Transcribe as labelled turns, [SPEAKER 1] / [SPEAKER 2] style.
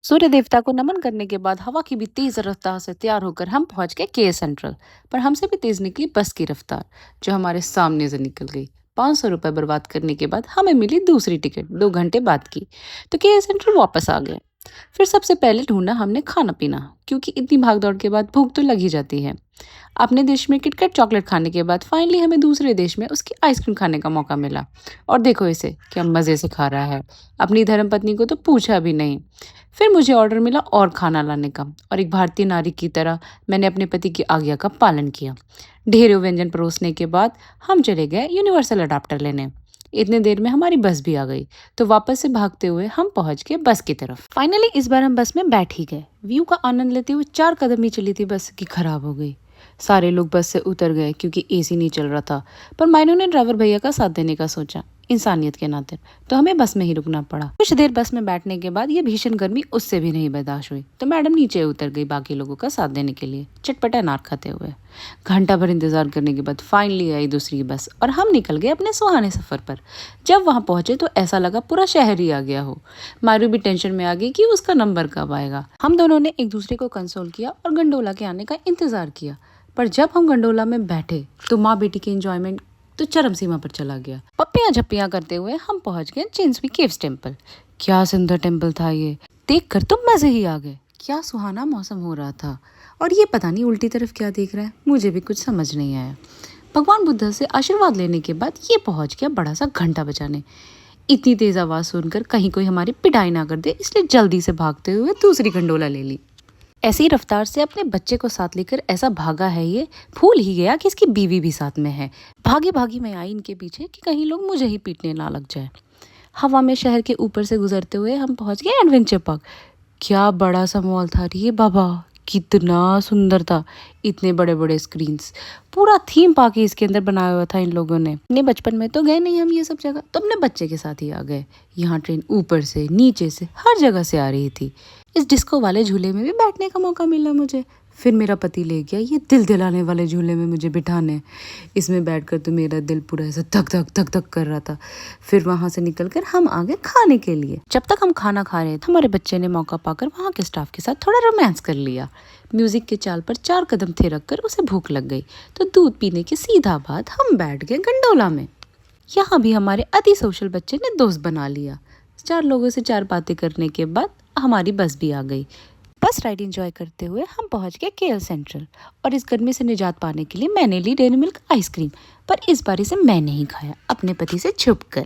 [SPEAKER 1] सूर्य देवता को नमन करने के बाद हवा की भी तेज रफ्तार से तैयार होकर हम पहुंच गए के सेंट्रल। पर हमसे भी तेज निकली बस की रफ्तार, जो हमारे सामने से निकल गई। 500 रुपए बर्बाद करने के बाद हमें मिली दूसरी टिकट 2 घंटे बाद की। तो के सेंट्रल वापस आ गए। फिर सबसे पहले ढूंढा हमने खाना पीना, क्योंकि इतनी भागदौड़ के बाद भूख तो लग ही जाती है। अपने देश में किटकैट चॉकलेट खाने के बाद फाइनली हमें दूसरे देश में उसकी आइसक्रीम खाने का मौका मिला। और देखो इसे क्या मज़े से खा रहा है। अपनी धर्मपत्नी को तो पूछा भी नहीं। फिर मुझे ऑर्डर मिला और खाना लाने का, और एक भारतीय नारी की तरह मैंने अपने पति की आज्ञा का पालन किया। ढेरों व्यंजन परोसने के बाद हम चले गए यूनिवर्सल अडाप्टर लेने। इतने देर में हमारी बस भी आ गई, तो वापस से भागते हुए हम पहुंच गए बस की तरफ। फाइनली इस बार हम बस में बैठ ही गए। व्यू का आनंद लेते हुए 4 कदम ही चली थी बस कि खराब हो गई। सारे लोग बस से उतर गए क्योंकि एसी नहीं चल रहा था। पर मायनू ने ड्राइवर भैया का साथ देने का सोचा, इंसानियत के नाते, तो हमें बस में ही रुकना पड़ा। कुछ देर बस में बैठने के बाद ये भीषण गर्मी उससे भी नहीं बर्दाश्त हुई, तो मैडम नीचे उतर गई बाकी लोगों का साथ देने के लिए, चटपटा अनार खाते हुए। घंटा भर इंतजार करने के बाद फाइनली आई दूसरी बस और हम निकल गए अपने सुहाने सफर पर। जब वहां पहुंचे तो ऐसा लगा पूरा शहर ही आ गया हो। मारू भी टेंशन में आ गई कि उसका नंबर कब आएगा। हम दोनों ने एक दूसरे को कंसोल किया और गंडोला के आने का इंतजार किया। पर जब हम गंडोला में बैठे तो माँ बेटी की एंजॉयमेंट तो चरम सीमा पर चला गया। पप्पियां झप्पियां करते हुए हम पहुंच गए चिंसवी केव्स टेम्पल। क्या सुंदर टेम्पल था ये, देखकर तो मजे ही आ गए। क्या सुहाना मौसम हो रहा था। और ये पता नहीं उल्टी तरफ क्या देख रहा है, मुझे भी कुछ समझ नहीं आया। भगवान बुद्ध से आशीर्वाद लेने के बाद ये पहुंच गया बड़ा सा घंटा बजाने। इतनी तेज आवाज सुनकर कहीं कोई हमारी पिटाई ना कर दे, इसलिए जल्दी से भागते हुए दूसरी गंडोला ले ली। ऐसी रफ्तार से अपने बच्चे को साथ लेकर ऐसा भागा है ये, भूल ही गया कि इसकी बीवी भी साथ में है। भागी भागी मैं आई इनके पीछे कि कहीं लोग मुझे ही पीटने ना लग जाए। हवा में शहर के ऊपर से गुजरते हुए हम पहुंच गए एडवेंचर पार्क। क्या बड़ा सा मॉल था ये बाबा, कितना सुंदर था। इतने बड़े बड़े स्क्रीन्स, पूरा थीम पार्क ही इसके अंदर बनाया हुआ था इन लोगों ने। अपने बचपन में तो गए नहीं हम ये सब जगह, तो अपने बच्चे के साथ ही आ गए। यहाँ ट्रेन ऊपर से नीचे से हर जगह से आ रही थी। इस डिस्को वाले झूले में भी बैठने का मौका मिला मुझे। फिर मेरा पति ले गया ये दिल दिलाने वाले झूले में मुझे बिठाने। इसमें बैठकर तो मेरा दिल पूरा ऐसा धक धक धक धक कर रहा था। फिर वहां से निकलकर हम आ गए खाने के लिए। जब तक हम खाना खा रहे थे हमारे बच्चे ने मौका पाकर वहां के स्टाफ के साथ थोड़ा रोमांस कर लिया। म्यूजिक के चाल पर 4 कदम थे रखकर उसे भूख लग गई, तो दूध पीने के सीधा बाद हम बैठ गए गंडोला में। यहाँ भी हमारे अति सोशल बच्चे ने दोस्त बना लिया। 4 लोगों से 4 बातें करने के बाद हमारी बस भी आ गई। बस राइड एंजॉय करते हुए हम पहुंच गए केएल सेंट्रल। और इस गर्मी से निजात पाने के लिए मैंने ली डेयरी मिल्क आइसक्रीम। पर इस बार इसे मैंने ही खाया, अपने पति से छुप कर।